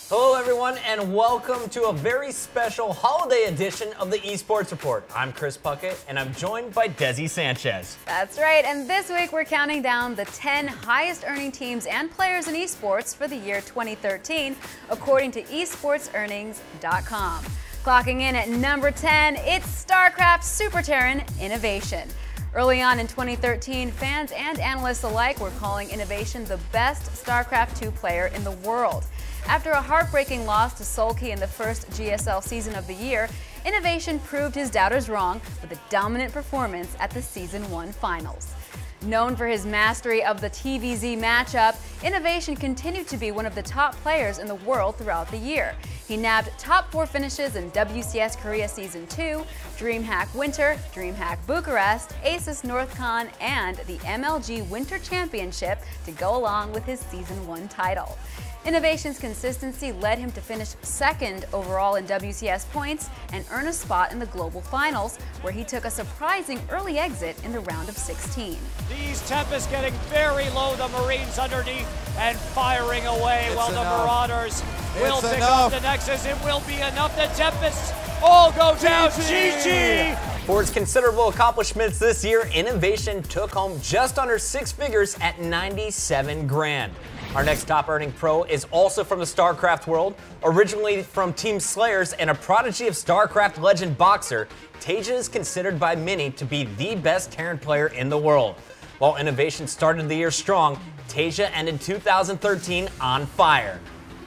Hello everyone and welcome to a very special holiday edition of the eSports Report. I'm Chris Puckett and I'm joined by Desi Sanchez. That's right, and this week we're counting down the 10 highest earning teams and players in esports for the year 2013, according to esportsearnings.com. Clocking in at number 10, it's Starcraft Super Terran Innovation. Early on in 2013, fans and analysts alike were calling Innovation the best StarCraft 2 player in the world. After a heartbreaking loss to Sulky in the first GSL season of the year, Innovation proved his doubters wrong with a dominant performance at the Season 1 finals. Known for his mastery of the TVZ matchup, Innovation continued to be one of the top players in the world throughout the year. He nabbed top 4 finishes in WCS Korea Season 2, DreamHack Winter, DreamHack Bucharest, Asus NorthCon, and the MLG Winter Championship to go along with his Season 1 title. Innovation's consistency led him to finish second overall in WCS points and earn a spot in the global finals, where he took a surprising early exit in the round of 16. These Tempests getting very low, the Marines underneath and firing away while the Marauders will pick up the Nexus. It will be enough. The Tempests all go down. GG! For its considerable accomplishments this year, Innovation took home just under 6 figures at 97 grand. Our next top earning pro is also from the StarCraft world. Originally from Team Slayers and a prodigy of StarCraft legend Boxer, Tasia is considered by many to be the best Terran player in the world. While Innovation started the year strong, Tasia ended 2013 on fire.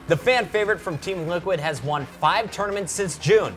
The fan favorite from Team Liquid has won 5 tournaments since June.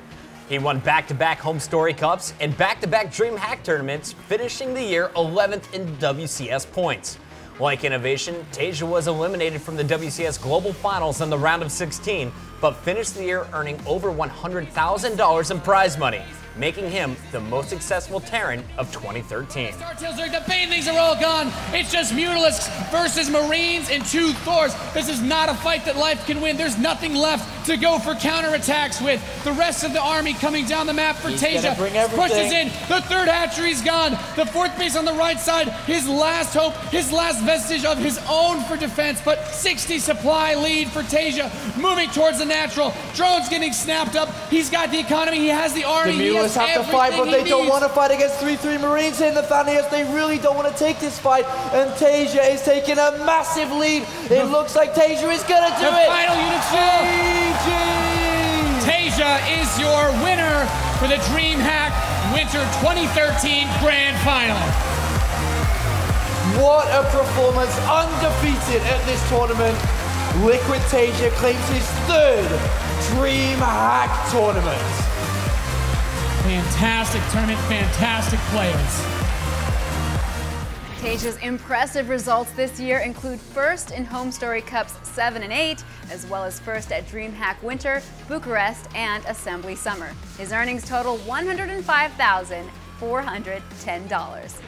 He won back-to-back Home Story Cups and back-to-back DreamHack tournaments, finishing the year 11th in WCS points. Like Innovation, Tasia was eliminated from the WCS Global Finals in the round of 16, but finished the year earning over $100,000 in prize money, making him the most successful Terran of 2013. Startails are debating, things are all gone. It's just Mutalisks versus Marines and 2 Thors. This is not a fight that life can win. There's nothing left to go for counterattacks with. The rest of the army coming down the map for Tasia. Pushes in. The 3rd hatchery's gone. The 4th base on the right side. His last hope, his last vestige of his own for defense, but 60 supply lead for Tasia. Moving towards the natural. Drone's getting snapped up. He's got the economy. He has the army. He has have to fight, but they don't want to fight against 3-3 Marines here in the Thanias. They really don't want to take this fight, and Tasia is taking a massive lead. It looks like Tasia is going to do it. Final unit GG! Tasia is your winner for the DreamHack Winter 2013 Grand Final. What a performance, undefeated at this tournament. Liquid Tasia claims his 3rd DreamHack tournament. Fantastic tournament, fantastic players. Tasia's impressive results this year include 1st in Home Story Cups 7 and 8, as well as 1st at DreamHack Winter, Bucharest, and Assembly Summer. His earnings total $105,410.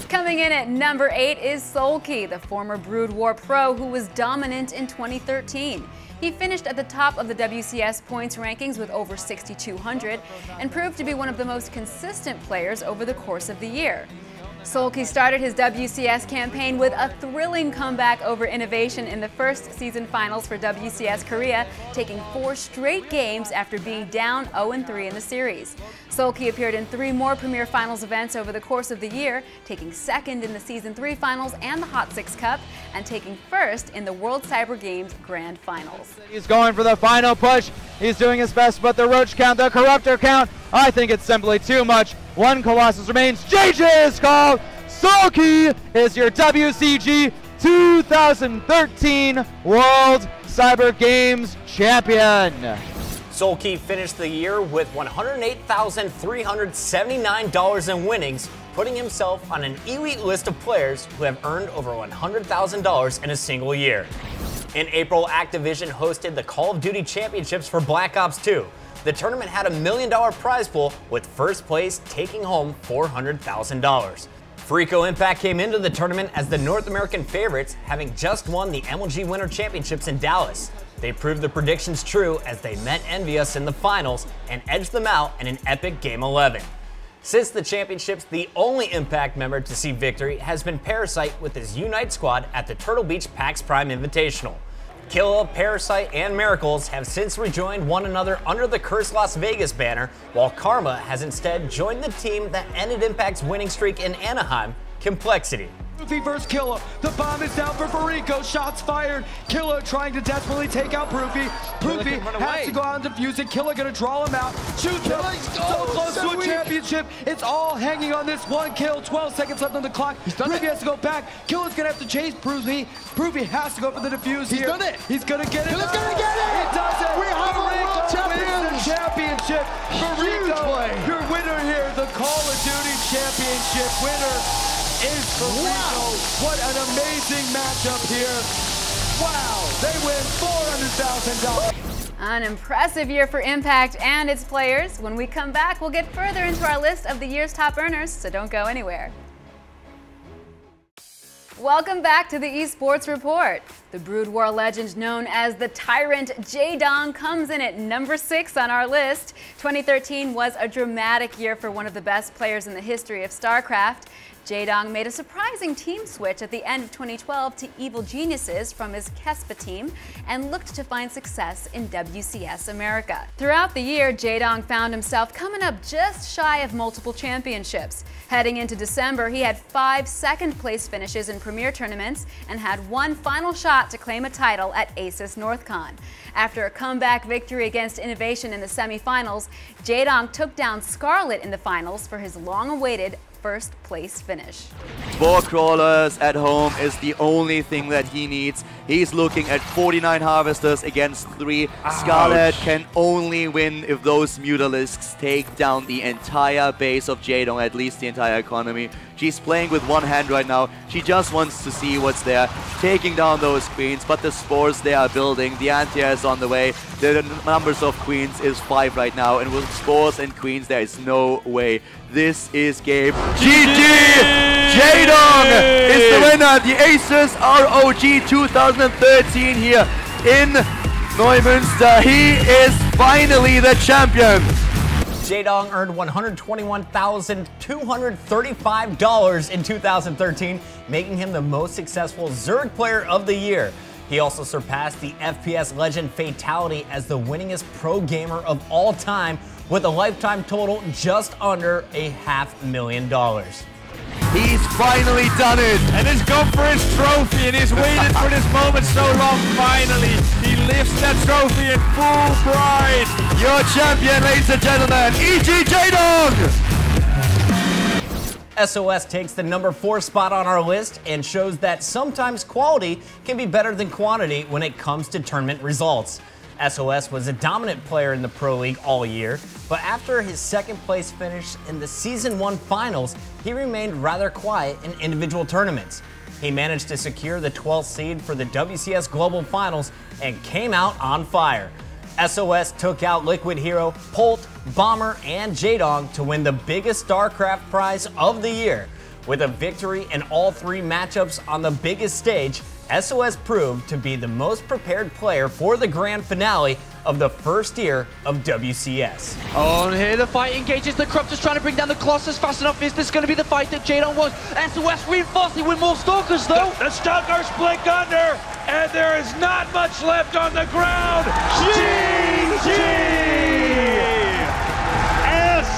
Coming in at number 8 is Sulky, the former Brood War pro who was dominant in 2013. He finished at the top of the WCS points rankings with over 6,200 and proved to be one of the most consistent players over the course of the year. Sulky started his WCS campaign with a thrilling comeback over Innovation in the first season finals for WCS Korea, taking 4 straight games after being down 0-3 in the series. Sulky appeared in 3 more Premier Finals events over the course of the year, taking 2nd in the Season 3 Finals and the Hot 6 Cup, and taking 1st in the World Cyber Games Grand Finals. He's going for the final push. He's doing his best, but the Roach count, the Corruptor count, I think it's simply too much. 1 Colossus remains. JJ is called. Sulky is your WCG 2013 World Cyber Games Champion. Sulky finished the year with $108,379 in winnings, putting himself on an elite list of players who have earned over $100,000 in a single year. In April, Activision hosted the Call of Duty Championships for Black Ops 2. The tournament had a $1 million prize pool, with 1st place taking home $400,000. Frico Impact came into the tournament as the North American favorites, having just won the MLG Winter Championships in Dallas. They proved the predictions true as they met Envious in the finals and edged them out in an epic Game 11. Since the championships, the only Impact member to see victory has been Parasite with his Unite squad at the Turtle Beach PAX Prime Invitational. Killa, Parasite, and Miracles have since rejoined one another under the Curse Las Vegas banner, while Karma has instead joined the team that ended Impact's winning streak in Anaheim, Complexity. Broofy versus Killa. The bomb is down for Farico. Shots fired. Killa trying to desperately take out Broofy. Broofy has to go out and defuse it. Killa gonna draw him out. Shoot him. So close to a championship. It's all hanging on this one kill. 12 seconds left on the clock. Broofy has to go back. Killa's gonna have to chase Broofy. Broofy has to go for the defuse here. He's done it. He's gonna get it. Killa's gonna get it. He does it. We have a world champion. The championship. Farico, your winner here. The Call of Duty championship winner is Farico. Wow. What an amazing matchup here. Wow, they win $400,000. An impressive year for Impact and its players. When we come back, we'll get further into our list of the year's top earners, so don't go anywhere. Welcome back to the eSports Report. The Brood War legend known as the Tyrant Jaedong comes in at number 6 on our list. 2013 was a dramatic year for one of the best players in the history of Starcraft. Jaedong made a surprising team switch at the end of 2012 to Evil Geniuses from his Kespa team and looked to find success in WCS America. Throughout the year, Jaedong found himself coming up just shy of multiple championships. Heading into December, he had 5 second-place finishes in Premier tournaments and had one final shot to claim a title at ASUS NorthCon. After a comeback victory against Innovation in the semifinals, Jaedong took down Scarlet in the finals for his long-awaited first place finish. 4 crawlers at home is the only thing that he needs. He's looking at 49 harvesters against 3. Ouch. Scarlet can only win if those Mutalisks take down the entire base of Jaedong, at least the entire economy. She's playing with one hand right now. She just wants to see what's there, taking down those queens, but the spores they are building, the anti-air is on the way. The numbers of queens is 5 right now, and with spores and queens, there is no way. This is game GG! Jaedong is the winner, the ASUS ROG 2013 here in Neumünster. He is finally the champion. Jaedong earned $121,235 in 2013, making him the most successful Zerg player of the year. He also surpassed the FPS legend Fatality as the winningest pro gamer of all time, with a lifetime total just under $500,000. He's finally done it! And he's gone for his trophy, and he's waited for this moment so long. Finally, he lifts that trophy in full pride. Your champion, ladies and gentlemen, E.G. Jaedong! SOS takes the number 4 spot on our list and shows that sometimes quality can be better than quantity when it comes to tournament results. SOS was a dominant player in the Pro League all year, but after his second place finish in the Season 1 finals, he remained rather quiet in individual tournaments. He managed to secure the 12th seed for the WCS Global Finals and came out on fire. SOS took out Liquid Hero, Polt, Bomber, and Jaedong to win the biggest StarCraft prize of the year. With a victory in all 3 matchups on the biggest stage, SOS proved to be the most prepared player for the grand finale of the first year of WCS. Oh, and here the fight engages. The Corruptor's trying to bring down the Colossus fast enough. Is this going to be the fight that Jaedong wants? SOS reinforcing with more Stalkers, though. The Stalkers blink under, and there is not much left on the ground. GG!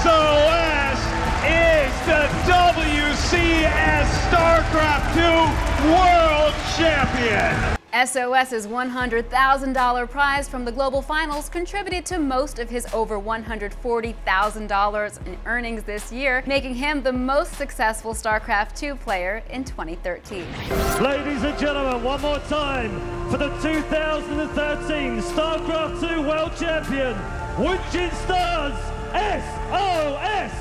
SOS is the WCS StarCraft 2 World Champion. SOS's $100,000 prize from the Global Finals contributed to most of his over $140,000 in earnings this year, making him the most successful StarCraft 2 player in 2013. Ladies and gentlemen, one more time for the 2013 StarCraft 2 World Champion, Witching Stars, SOS!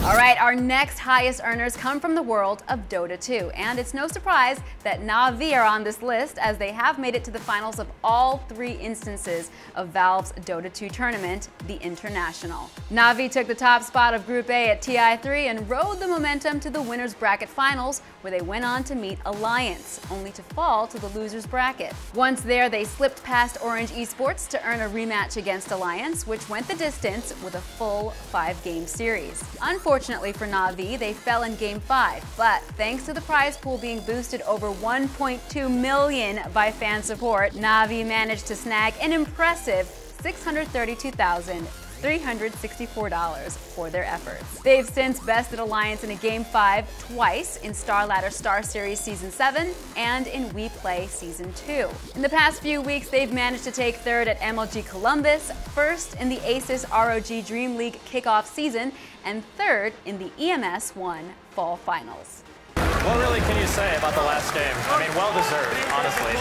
All right, our next highest earners come from the world of Dota 2, and it's no surprise that Na'Vi are on this list as they have made it to the finals of all 3 instances of Valve's Dota 2 tournament, the International. Na'Vi took the top spot of Group A at TI3 and rode the momentum to the winners bracket finals, where they went on to meet Alliance, only to fall to the losers bracket. Once there, they slipped past Orange eSports to earn a rematch against Alliance, which went the distance with a full 5-game series. Unfortunately, Unfortunately for Na'Vi, they fell in Game 5, but thanks to the prize pool being boosted over $1.2 million by fan support, Na'Vi managed to snag an impressive $632,364 for their efforts. They've since bested Alliance in a Game 5 twice in StarLadder Star Series Season 7 and in We Play Season 2. In the past few weeks, they've managed to take third at MLG Columbus, first in the Aces ROG Dream League kickoff season, and third in the EMS 1 Fall Finals. What really can you say about the last game? I mean, well-deserved, honestly.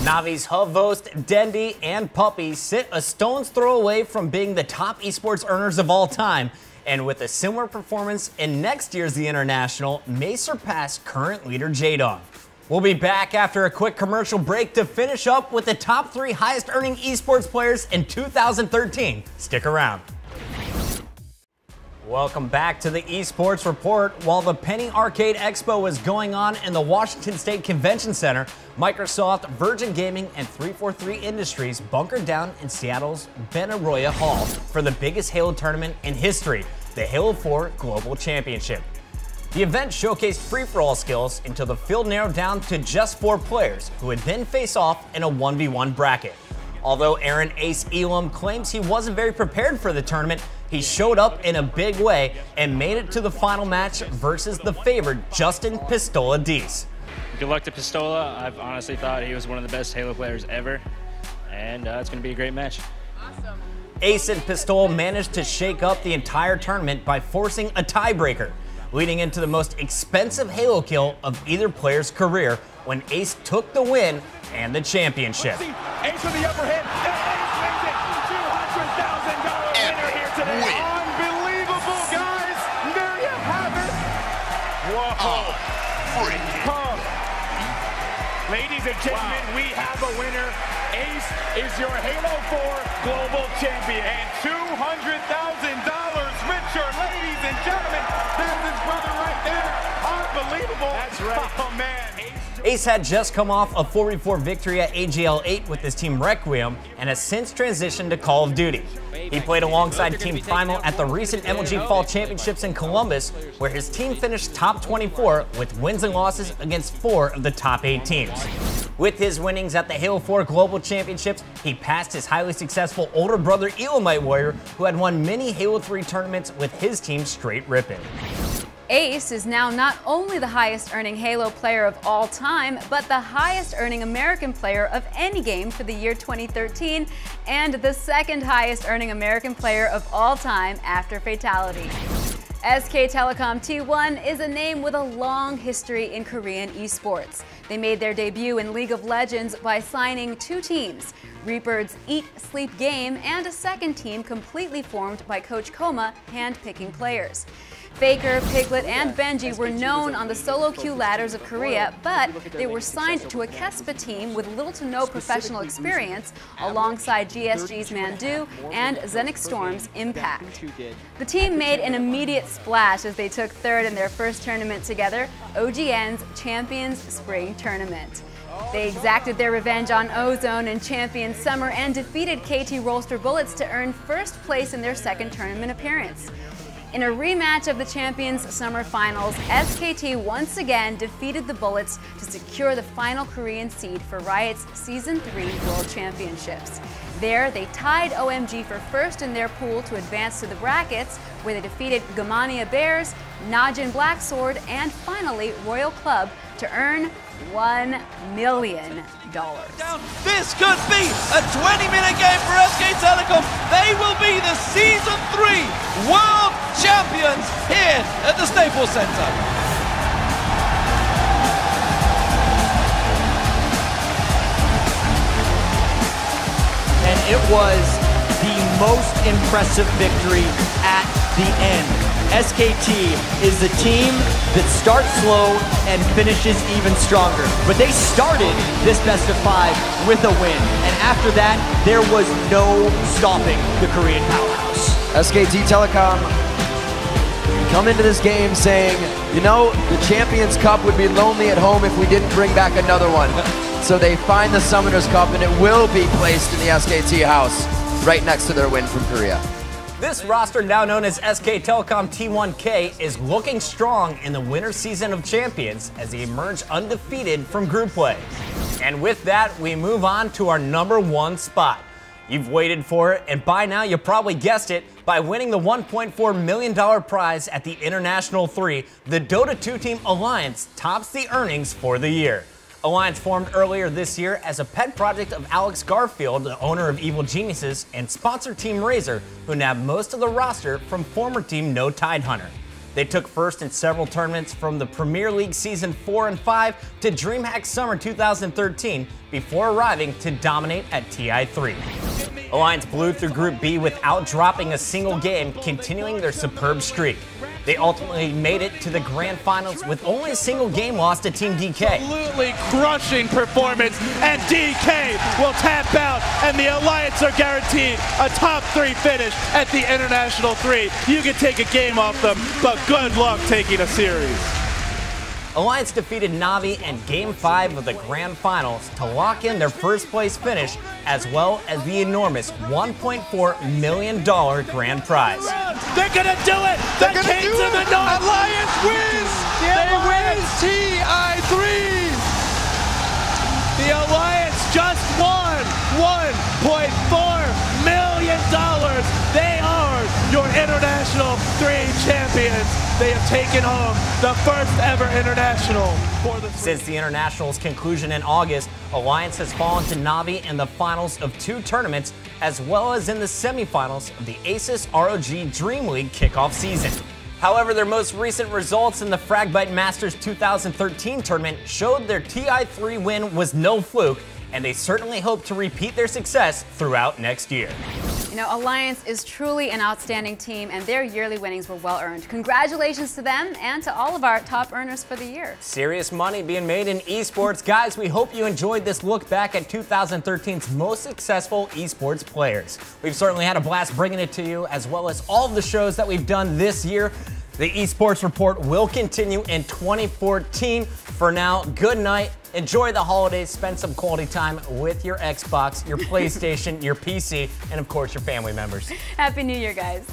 Navi's Havost, Dendi, and Puppy sit a stone's throw away from being the top esports earners of all time, and with a similar performance in next year's The International, may surpass current leader J-Dog. We'll be back after a quick commercial break to finish up with the top 3 highest earning esports players in 2013. Stick around. Welcome back to the Esports Report. While the Penny Arcade Expo was going on in the Washington State Convention Center, Microsoft, Virgin Gaming, and 343 Industries bunkered down in Seattle's Benaroya Hall for the biggest Halo tournament in history, the Halo 4 Global Championship. The event showcased free-for-all skills until the field narrowed down to just 4 players, who would then face off in a 1v1 bracket. Although Aaron Ace Elam claims he wasn't very prepared for the tournament, he showed up in a big way and made it to the final match versus the favored Justin Pistola Dees. Good luck to Pistola. I've honestly thought he was one of the best Halo players ever, and it's going to be a great match. Awesome. Ace and Pistola managed to shake up the entire tournament by forcing a tiebreaker, leading into the most expensive Halo kill of either player's career when Ace took the win and the championship. Ace with the upper hand, and Ace wins it. $200,000 winner here today. Unbelievable, guys. There you have it. Whoa. Ladies and gentlemen, we have a winner. Ace is your Halo 4 Global Champion. And $200,000 richer, ladies and gentlemen. That's his brother right there. Unbelievable. That's right. Oh, man. Ace had just come off a 4v4 victory at AGL 8 with his team Requiem and has since transitioned to Call of Duty. He played alongside Team Primal at the recent MLG Fall Championships in Columbus, where his team finished top 24 with wins and losses against 4 of the top 8 teams. With his winnings at the Halo 4 Global Championships, he passed his highly successful older brother Elamite Warrior, who had won many Halo 3 tournaments with his team straight ripping. Ace is now not only the highest earning Halo player of all time, but the highest earning American player of any game for the year 2013, and the second highest earning American player of all time after Fatality. SK Telecom T1 is a name with a long history in Korean esports. They made their debut in League of Legends by signing 2 teams, Reaper's Eat, Sleep Game, and a second team completely formed by Coach Koma handpicking players. Faker, Piglet, and Benji were known on the solo queue ladders of Korea, but they were signed to a Kespa team with little to no professional experience alongside GSG's Mandu and Zenix Storm's Impact. The team made an immediate splash as they took third in their first tournament together, OGN's Champions Spring Tournament. They exacted their revenge on Ozone in Champions Summer and defeated KT Rolster Bullets to earn first place in their second tournament appearance. In a rematch of the Champions Summer Finals, SKT once again defeated the Bullets to secure the final Korean seed for Riot's Season 3 World Championships. There, they tied OMG for first in their pool to advance to the brackets, where they defeated Gamania Bears, Najin Blacksword, and finally Royal Club to earn $1 million. This could be a 20-minute game for SK Telecom. They will be the Season 3 World Champions here at the Staples Center. And it was the most impressive victory at the end. SKT is the team that starts slow and finishes even stronger. But they started this best of 5 with a win. And after that, there was no stopping the Korean powerhouse. SKT Telecom come into this game saying, you know, the Champions Cup would be lonely at home if we didn't bring back another one. So they find the Summoners Cup, and it will be placed in the SKT house right next to their win from Korea. This roster, now known as SK Telecom T1K, is looking strong in the winter season of champions as they emerge undefeated from group play. And with that, we move on to our #1 spot. You've waited for it, and by now you probably guessed it. By winning the $1.4 million prize at the International 3, the Dota 2 team Alliance tops the earnings for the year. Alliance formed earlier this year as a pet project of Alex Garfield, the owner of Evil Geniuses, and sponsor Team Razor, who nabbed most of the roster from former team No Tidehunter. They took first in several tournaments from the Premier League Season 4 and 5 to DreamHack Summer 2013 before arriving to dominate at TI3. Alliance blew through Group B without dropping a single game, continuing their superb streak. They ultimately made it to the grand finals with only a single game loss to Team DK. Absolutely crushing performance, and DK will tap out, and the Alliance are guaranteed a top 3 finish at the International 3. You can take a game off them, but good luck taking a series. Alliance defeated Navi in Game 5 of the Grand Finals to lock in their first place finish, as well as the enormous $1.4 million grand prize. They're gonna do it! The Kings of the North! Alliance wins! They win TI3! The Alliance just won $1.4 million! They are your International 3 champions. They have taken home the first ever International for the Since the International's conclusion in August, Alliance has fallen to Navi in the finals of 2 tournaments, as well as in the semifinals of the Asus ROG Dream League kickoff season. However, their most recent results in the Fragbite Masters 2013 tournament showed their TI3 win was no fluke, and they certainly hope to repeat their success throughout next year. You know, Alliance is truly an outstanding team, and their yearly winnings were well earned. Congratulations to them and to all of our top earners for the year. Serious money being made in esports. Guys, we hope you enjoyed this look back at 2013's most successful esports players. We've certainly had a blast bringing it to you, as well as all of the shows that we've done this year. The esports report will continue in 2014. For now, good night. Enjoy the holidays. Spend some quality time with your Xbox, your PlayStation, your PC, and of course your family members. Happy New Year, guys.